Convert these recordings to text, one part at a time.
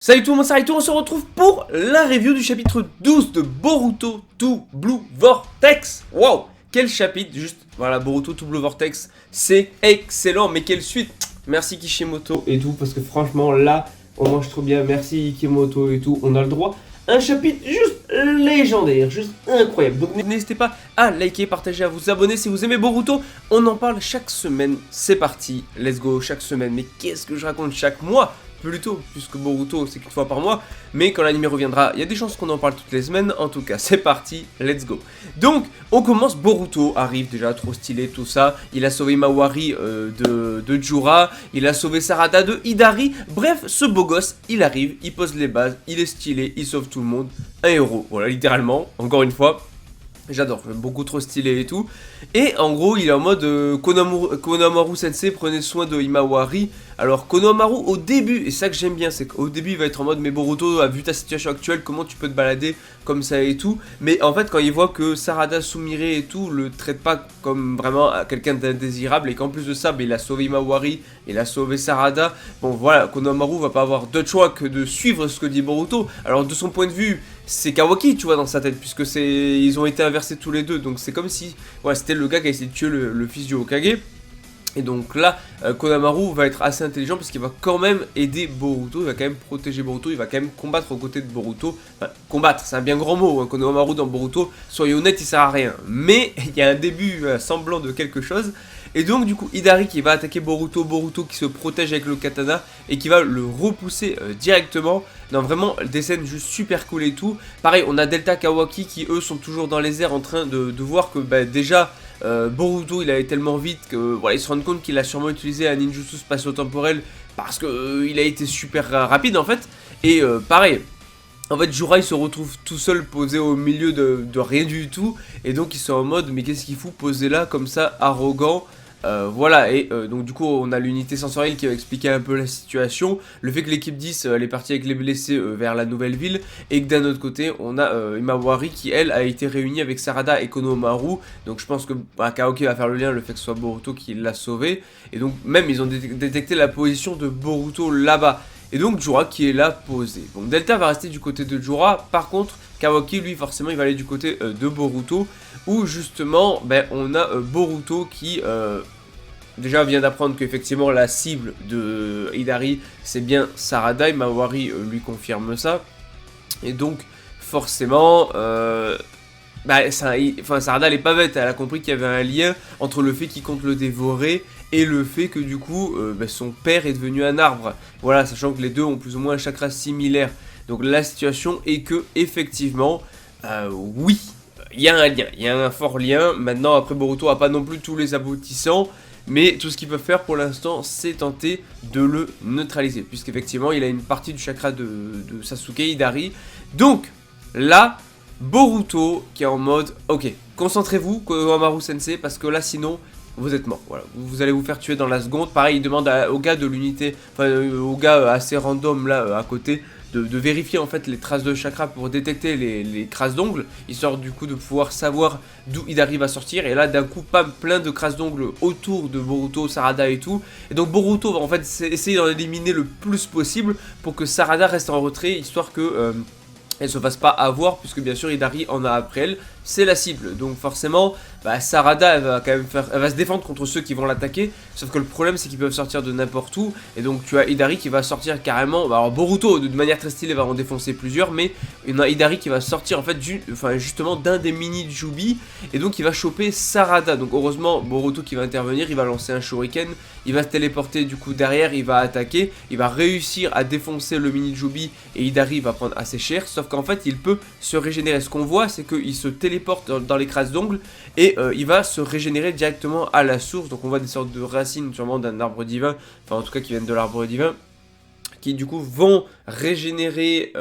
Salut tout le monde, c'est Raito, on se retrouve pour la review du chapitre 12 de Boruto to Blue Vortex. Wow, quel chapitre, juste, voilà, Boruto to Blue Vortex, c'est excellent, mais quelle suite. Merci Kishimoto et tout, parce que franchement, là, on mange trop bien, merci Kishimoto et tout, on a le droit. Un chapitre juste légendaire, juste incroyable. Donc n'hésitez pas à liker, partager, à vous abonner si vous aimez Boruto. On en parle chaque semaine, c'est parti, let's go, chaque semaine. Mais qu'est-ce que je raconte chaque mois ? Plutôt, puisque Boruto c'est qu'une fois par mois, mais quand l'anime reviendra, il y a des chances qu'on en parle toutes les semaines. En tout cas, c'est parti, let's go. Donc, on commence, Boruto arrive déjà, trop stylé, tout ça. Il a sauvé Mawari de Jura, il a sauvé Sarada de Hidari. Bref, ce beau gosse, il arrive, il pose les bases, il est stylé, il sauve tout le monde. Un héros, voilà, littéralement, encore une fois. J'adore, beaucoup trop stylé et tout. Et en gros, il est en mode Konohamaru Sensei, prenez soin de Himawari. Alors, Konohamaru, au début, et ça que j'aime bien, c'est qu'au début, il va être en mode mais Boruto, vu ta situation actuelle, comment tu peux te balader comme ça et tout. Mais en fait, quand il voit que Sarada, Sumire et tout le traite pas comme vraiment quelqu'un d'indésirable, et qu'en plus de ça, il a sauvé Himawari, il a sauvé Sarada. Bon, voilà, Konohamaru va pas avoir d'autre choix que de suivre ce que dit Boruto. Alors, de son point de vue, c'est Kawaki, tu vois, dans sa tête, puisque ils ont été inversés tous les deux. Donc, c'est comme si, ouais, c'était le gars qui a essayé de tuer le fils du Hokage. Et donc là, Konohamaru va être assez intelligent parce qu'il va quand même aider Boruto, il va quand même protéger Boruto, il va quand même combattre aux côtés de Boruto. Enfin, combattre, c'est un bien grand mot, hein. Konohamaru dans Boruto, soyez honnête, il sert à rien. Mais il y a un début semblant de quelque chose. Et donc du coup, Hidari qui va attaquer Boruto, Boruto qui se protège avec le katana et qui va le repousser directement. Non, vraiment, des scènes juste super cool et tout. Pareil, on a Delta Kawaki qui eux sont toujours dans les airs en train de voir que déjà... Boruto il allait tellement vite que voilà, ils se rendent compte qu'il a sûrement utilisé un ninjutsu spatio-temporel parce que il a été super rapide en fait. Et pareil, en fait Jurai se retrouve tout seul posé au milieu de rien du tout. Et donc ils sont en mode mais qu'est-ce qu'il fout poser là comme ça, arrogant. Voilà, et donc du coup on a l'unité sensorielle qui va expliquer un peu la situation, le fait que l'équipe 10 elle est partie avec les blessés vers la nouvelle ville, et que d'un autre côté on a Himawari qui elle a été réunie avec Sarada et Konohamaru, donc je pense que Kaoki va faire le lien, le fait que ce soit Boruto qui l'a sauvé, et donc même ils ont détecté la position de Boruto là-bas, et donc Jura qui est là posé. Donc Delta va rester du côté de Jura, par contre Kawaki lui forcément il va aller du côté de Boruto, où justement on a Boruto qui déjà vient d'apprendre qu'effectivement la cible de Hidari c'est bien Sarada, et Mawari lui confirme ça, et donc forcément Sarada elle est pas bête, elle a compris qu'il y avait un lien entre le fait qu'il compte le dévorer et le fait que du coup son père est devenu un arbre, voilà, sachant que les deux ont plus ou moins un chakra similaire. Donc la situation est que effectivement oui, il y a un lien, il y a un fort lien. Maintenant après Boruto a pas non plus tous les aboutissants, mais tout ce qu'ils peuvent faire pour l'instant c'est tenter de le neutraliser, puisqu'effectivement il a une partie du chakra de Sasuke Hidari. Donc là Boruto qui est en mode ok, concentrez-vous Konohamaru Sensei, parce que là sinon vous êtes mort, voilà, vous allez vous faire tuer dans la seconde. Pareil, il demande au gars de l'unité, enfin au gars assez random là à côté, de vérifier en fait les traces de chakra pour détecter les traces d'ongles, histoire du coup de pouvoir savoir d'où il arrive à sortir. Et là d'un coup, plein de traces d'ongles autour de Boruto, Sarada et tout. Et donc Boruto va en fait essayer d'en éliminer le plus possible pour que Sarada reste en retrait, histoire que... elle se fasse pas avoir, puisque bien sûr Hidari en a après elle, c'est la cible. Donc forcément, Sarada elle va quand même elle va se défendre contre ceux qui vont l'attaquer. Sauf que le problème c'est qu'ils peuvent sortir de n'importe où. Et donc tu as Hidari qui va sortir carrément. Alors Boruto de manière très stylée va en défoncer plusieurs, mais il y a Hidari qui va sortir en fait justement d'un des mini Jubi. Et donc il va choper Sarada. Donc heureusement Boruto qui va intervenir, il va lancer un shuriken, il va se téléporter du coup derrière, il va attaquer, il va réussir à défoncer le mini Jubi et Hidari va prendre assez cher. Sauf qu'en fait il peut se régénérer. Ce qu'on voit c'est qu'il se téléporte dans les crasses d'ongles et il va se régénérer directement à la source. Donc on voit des sortes de racines sûrement d'un arbre divin, enfin en tout cas qui viennent de l'arbre divin, qui du coup vont régénérer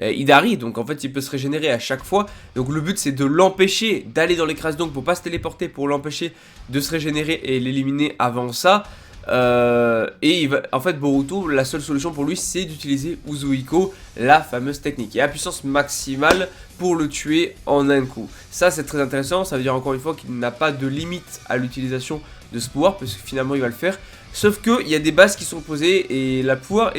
Hidari. Donc en fait il peut se régénérer à chaque fois. Donc le but c'est de l'empêcher d'aller dans les crasses d'ongles pour pas se téléporter, pour l'empêcher de se régénérer et l'éliminer avant ça. Et en fait Boruto, la seule solution pour lui c'est d'utiliser Uzuiko, la fameuse technique, et à puissance maximale pour le tuer en un coup. Ça c'est très intéressant, ça veut dire encore une fois qu'il n'a pas de limite à l'utilisation de ce pouvoir, parce que finalement il va le faire. Sauf que il y a des bases qui sont posées et le pouvoir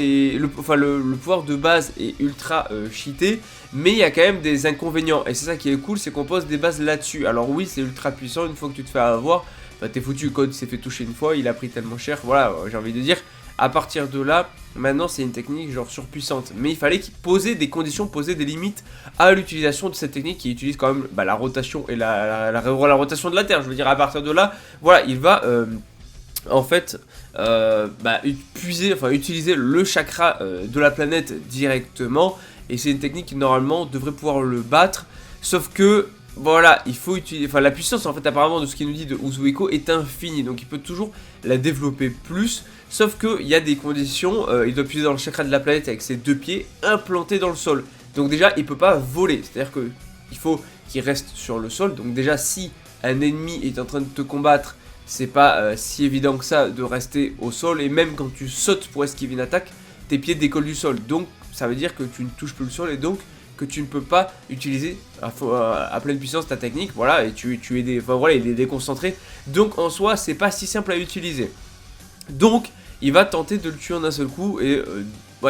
de base est ultra cheaté, mais il y a quand même des inconvénients. Et c'est ça qui est cool, c'est qu'on pose des bases là-dessus. Alors oui, c'est ultra puissant, une fois que tu te fais avoir, bah t'es foutu, le code s'est fait toucher une fois, il a pris tellement cher, voilà, j'ai envie de dire. À partir de là, maintenant c'est une technique genre surpuissante. Mais il fallait poser des conditions, poser des limites à l'utilisation de cette technique qui utilise quand même la rotation et la rotation de la Terre. Je veux dire, à partir de là, voilà, il va en fait utiliser le chakra de la planète directement. Et c'est une technique qui normalement devrait pouvoir le battre. Sauf que voilà, il faut utiliser. Enfin, la puissance en fait apparemment de ce qu'il nous dit de Uzuiko est infinie. Donc il peut toujours la développer plus. Sauf qu'il y a des conditions, il doit puiser dans le chakra de la planète avec ses 2 pieds implantés dans le sol. Donc déjà, il peut pas voler, c'est-à-dire qu'il faut qu'il reste sur le sol. Donc déjà, si un ennemi est en train de te combattre, c'est pas si évident que ça de rester au sol. Et même quand tu sautes pour esquiver une attaque, tes pieds décollent du sol. Donc ça veut dire que tu ne touches plus le sol et donc que tu ne peux pas utiliser à pleine puissance ta technique. Voilà, et tu es il est déconcentré. Donc en soi, c'est pas si simple à utiliser. Donc il va tenter de le tuer en un seul coup et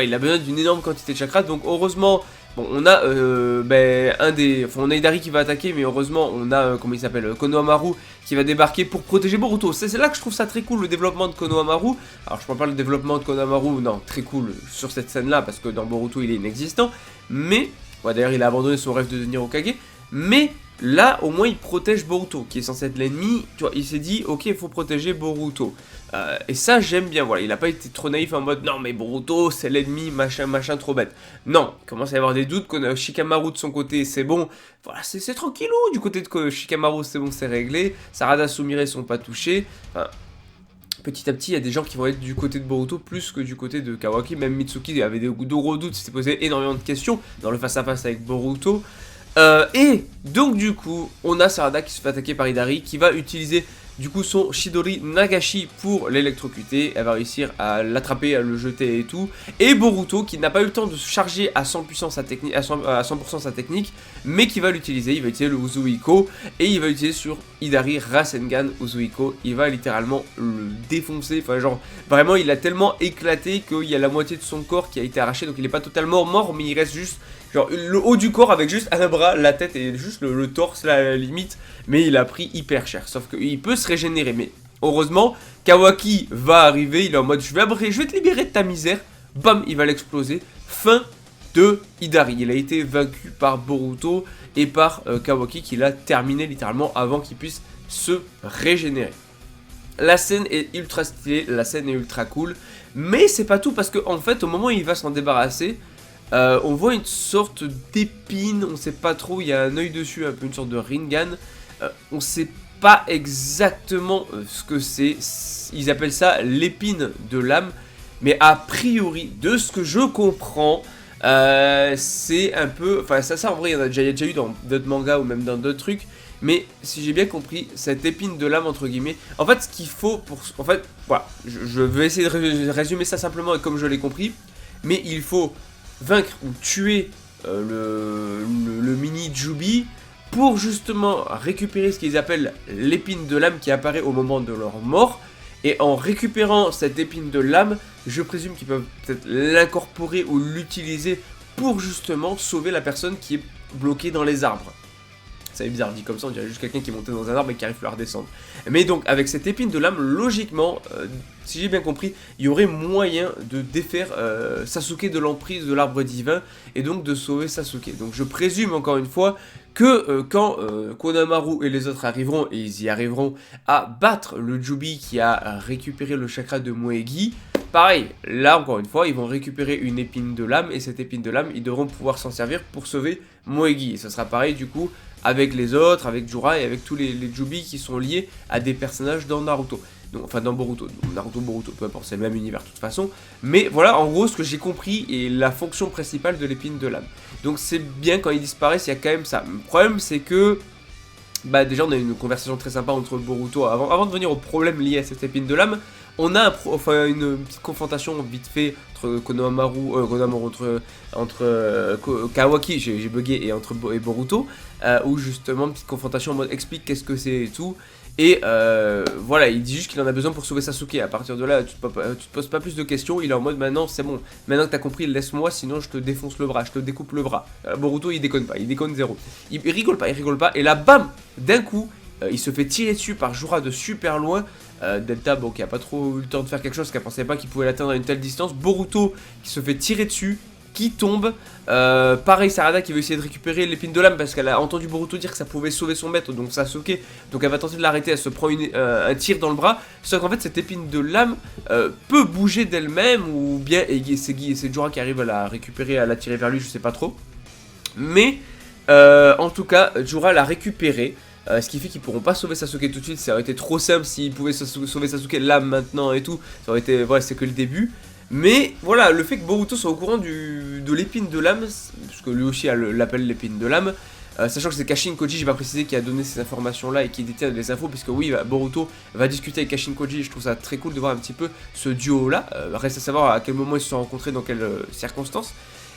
il a besoin d'une énorme quantité de chakras. Donc heureusement, bon, on a on a Hidari qui va attaquer, mais heureusement on a comment il s'appelle, Konohamaru qui va débarquer pour protéger Boruto. C'est là que je trouve ça très cool, le développement de Konohamaru. Alors je parle pas du développement de Konohamaru, non, très cool sur cette scène là parce que dans Boruto il est inexistant, mais d'ailleurs il a abandonné son rêve de devenir Hokage, mais là au moins il protège Boruto qui est censé être l'ennemi. Tu vois, il s'est dit ok, il faut protéger Boruto. Et ça j'aime bien, voilà, il a pas été trop naïf en mode non mais Boruto c'est l'ennemi, machin, trop bête. Non, il commence à y avoir des doutes, Shikamaru de son côté c'est bon, voilà, c'est tranquillou, du côté de Shikamaru c'est bon, c'est réglé, Sarada, Sumire sont pas touchés, enfin, petit à petit il y a des gens qui vont être du côté de Boruto plus que du côté de Kawaki, même Mitsuki avait de gros doutes, s'était posé énormément de questions dans le face-à-face avec Boruto. Et donc du coup on a Sarada qui se fait attaquer par Hidari qui va utiliser du coup son Chidori Nagashi pour l'électrocuter. Elle va réussir à l'attraper, à le jeter et tout. Et Boruto qui n'a pas eu le temps de se charger à 100% sa technique, à 100% sa technique, mais qui va l'utiliser. Il va utiliser le Uzuiko et il va utiliser sur Hidari Rasengan Uzuiko. Il va littéralement le défoncer. Enfin genre vraiment il a tellement éclaté qu'il y a la moitié de son corps qui a été arraché. Donc il n'est pas totalement mort, mais il reste juste genre le haut du corps avec juste un bras, la tête et juste le torse là, à la limite. Mais il a pris hyper cher. Sauf qu'il peut se régénérer. Mais heureusement, Kawaki va arriver. Il est en mode je vais te libérer de ta misère. Bam, il va l'exploser. Fin de Hidari. Il a été vaincu par Boruto et par Kawaki qui l'a terminé littéralement avant qu'il puisse se régénérer. La scène est ultra stylée. La scène est ultra cool. Mais c'est pas tout parce qu'en fait, au moment où il va s'en débarrasser, on voit une sorte d'épine, on sait pas trop, il y a un œil dessus, un peu une sorte de Rinnegan. On sait pas exactement ce que c'est, ils appellent ça l'épine de l'âme. Mais a priori, de ce que je comprends, c'est un peu... Enfin ça en vrai, il y a déjà eu dans d'autres mangas ou même dans d'autres trucs. Mais si j'ai bien compris, cette épine de l'âme entre guillemets, en fait ce qu'il faut pour... En fait, voilà, je vais essayer de résumer ça simplement comme je l'ai compris. Mais il faut vaincre ou tuer le mini Jubi pour justement récupérer ce qu'ils appellent l'épine de l'âme qui apparaît au moment de leur mort. Et en récupérant cette épine de l'âme, je présume qu'ils peuvent peut-être l'incorporer ou l'utiliser pour justement sauver la personne qui est bloquée dans les arbres. Ça est bizarre dit comme ça, on dirait juste quelqu'un qui est monté dans un arbre et qui arrive plus à redescendre. Mais donc avec cette épine de l'âme, logiquement, si j'ai bien compris, il y aurait moyen de défaire Sasuke de l'emprise de l'arbre divin et donc de sauver Sasuke. Donc je présume encore une fois que quand Konohamaru et les autres arriveront, et ils y arriveront à battre le Jubi qui a récupéré le chakra de Moegi, pareil, là encore une fois, ils vont récupérer une épine de l'âme et cette épine de l'âme, ils devront pouvoir s'en servir pour sauver Moegi. Et ce sera pareil du coup avec les autres, avec Jura et avec tous les Jubi qui sont liés à des personnages dans Naruto. Donc, enfin dans Boruto, Naruto, Boruto, peu importe, c'est le même univers de toute façon. Mais voilà en gros ce que j'ai compris et la fonction principale de l'épine de l'âme. Donc c'est bien quand ils disparaissent, il y a quand même ça. Le problème c'est que bah déjà on a eu une conversation très sympa entre Boruto avant de venir aux problèmes liés à cette épine de l'âme. On a une petite confrontation vite fait entre Konohamaru, entre Kawaki, j'ai bugué, et Boruto, où justement, petite confrontation en mode explique qu'est-ce que c'est et tout. Et voilà, il dit juste qu'il en a besoin pour sauver Sasuke. À partir de là, tu te poses pas plus de questions. Il est en mode maintenant, c'est bon. Maintenant que t'as compris, laisse-moi, sinon je te défonce le bras, je te découpe le bras. Boruto, il déconne pas, il déconne zéro. Il rigole pas, il rigole pas. Et là, bam, d'un coup, il se fait tirer dessus par Jura de super loin. Delta, bon, qui a pas trop eu le temps de faire quelque chose, qui a pensé pas qu'il pouvait l'atteindre à une telle distance. Boruto, qui se fait tirer dessus, qui tombe. Pareil, Sarada qui veut essayer de récupérer l'épine de l'âme parce qu'elle a entendu Boruto dire que ça pouvait sauver son maître, donc Sasuke. Donc elle va tenter de l'arrêter, elle se prend un tir dans le bras. Sauf qu'en fait, cette épine de l'âme peut bouger d'elle-même, ou bien c'est Jura qui arrive à la récupérer, à la tirer vers lui, je sais pas trop. Mais en tout cas, Jura l'a récupérée. Ce qui fait qu'ils pourront pas sauver Sasuke tout de suite. Ça aurait été trop simple s'ils pouvaient sauver Sasuke là maintenant et tout. Ça aurait été, voilà, c'est que le début. Mais voilà, le fait que Boruto soit au courant de l'épine de l'âme, parce que lui aussi l'appelle l'épine de l'âme, sachant que c'est Kashin Koji, j'ai pas précisé, qui a donné ces informations là et qui détient les infos, puisque oui, Boruto va discuter avec Kashin Koji, et je trouve ça très cool de voir un petit peu ce duo là. Reste à savoir à quel moment ils se sont rencontrés, dans quelles circonstances.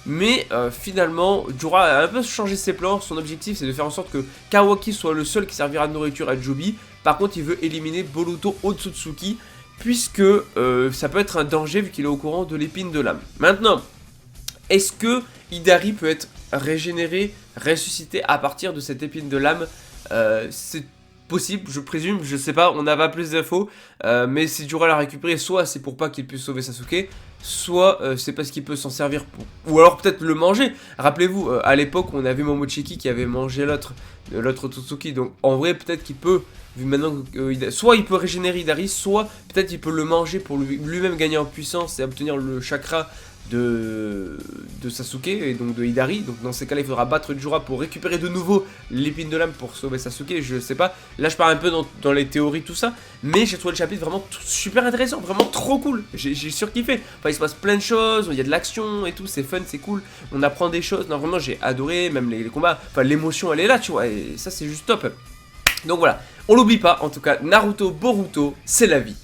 Mais finalement, Jura a un peu changé ses plans. Son objectif, c'est de faire en sorte que Kawaki soit le seul qui servira de nourriture à Joby. Par contre, il veut éliminer Boruto Otsutsuki, puisque ça peut être un danger vu qu'il est au courant de l'épine de l'âme. Maintenant, est-ce que Hidari peut être régénéré, ressuscité à partir de cette épine de l'âme? C'est possible, je présume, je sais pas, on n'a pas plus d'infos, mais si Jura l'a récupéré, soit c'est pour pas qu'il puisse sauver Sasuke, soit c'est parce qu'il peut s'en servir pour... Ou alors peut-être le manger. Rappelez-vous, à l'époque, on avait Momochiki qui avait mangé l'autre Totsuki, donc en vrai, peut-être qu'il peut, vu maintenant que soit il peut régénérer Hidari, soit peut-être il peut le manger pour lui-même gagner en puissance et obtenir le chakra de Sasuke et donc de Hidari. Donc dans ces cas-là, il faudra battre Jura pour récupérer de nouveau l'épine de l'âme pour sauver Sasuke. Je sais pas, là je pars un peu dans les théories, tout ça, mais j'ai trouvé le chapitre vraiment super intéressant, vraiment trop cool. J'ai surkiffé. Enfin, il se passe plein de choses, il y a de l'action et tout, c'est fun, c'est cool, on apprend des choses. Non, vraiment, j'ai adoré, même les combats, enfin l'émotion elle est là, tu vois, et ça c'est juste top. Donc voilà, on l'oublie pas, en tout cas, Naruto Boruto, c'est la vie.